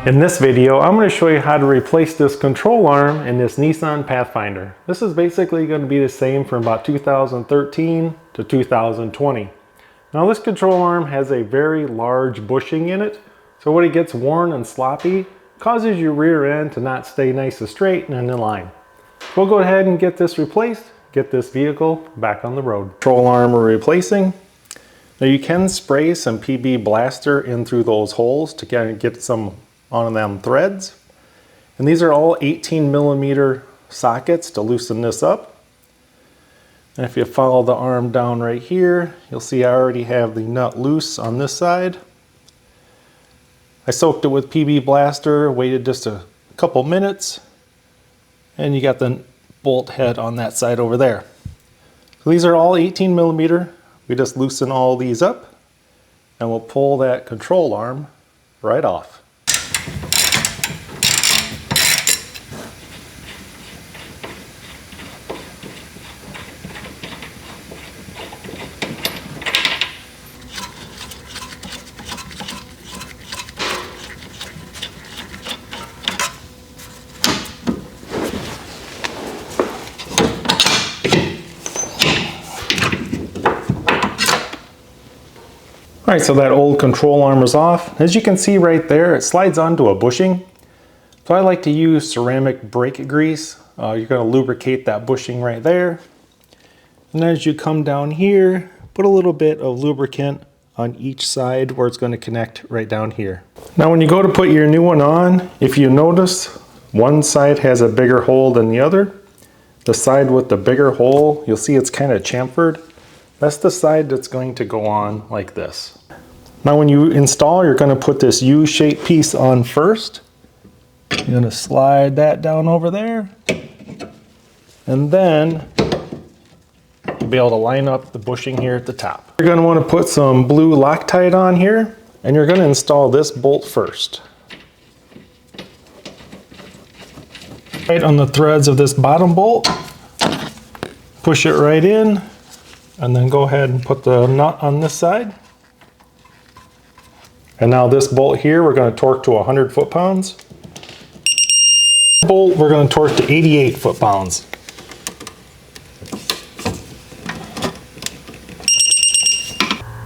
In this video, I'm going to show you how to replace this control arm in this Nissan Pathfinder. This is basically going to be the same from about 2013 to 2020. Now this control arm has a very large bushing in it, so when it gets worn and sloppy, it causes your rear end to not stay nice and straight and in line. We'll go ahead and get this replaced, get this vehicle back on the road. Control arm we're replacing. Now you can spray some PB Blaster in through those holes to kind of get some on them threads. And these are all 18mm sockets to loosen this up. And if you follow the arm down right here, you'll see I already have the nut loose on this side. I soaked it with PB Blaster, waited just a couple minutes, and you got the bolt head on that side over there. So these are all 18mm. We just loosen all these up and we'll pull that control arm right off. All right, so that old control arm is off. As you can see right there, it slides onto a bushing. So I like to use ceramic brake grease. You're going to lubricate that bushing right there. And as you come down here, put a little bit of lubricant on each side where it's going to connect right down here. Now when you go to put your new one on, if you notice, one side has a bigger hole than the other. The side with the bigger hole, you'll see it's kind of chamfered. That's the side that's going to go on like this. Now when you install, you're going to put this U-shaped piece on first. You're going to slide that down over there. And then you'll be able to line up the bushing here at the top. You're going to want to put some blue Loctite on here, and you're going to install this bolt first. Right on the threads of this bottom bolt, push it right in. And then go ahead and put the nut on this side. And now this bolt here, we're going to torque to 100 foot-pounds. Bolt, we're going to torque to 88 foot-pounds.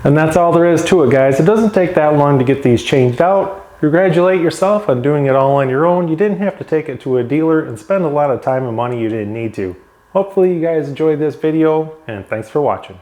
And that's all there is to it, guys. It doesn't take that long to get these changed out. Congratulate yourself on doing it all on your own. You didn't have to take it to a dealer and spend a lot of time and money you didn't need to. Hopefully you guys enjoyed this video, and thanks for watching.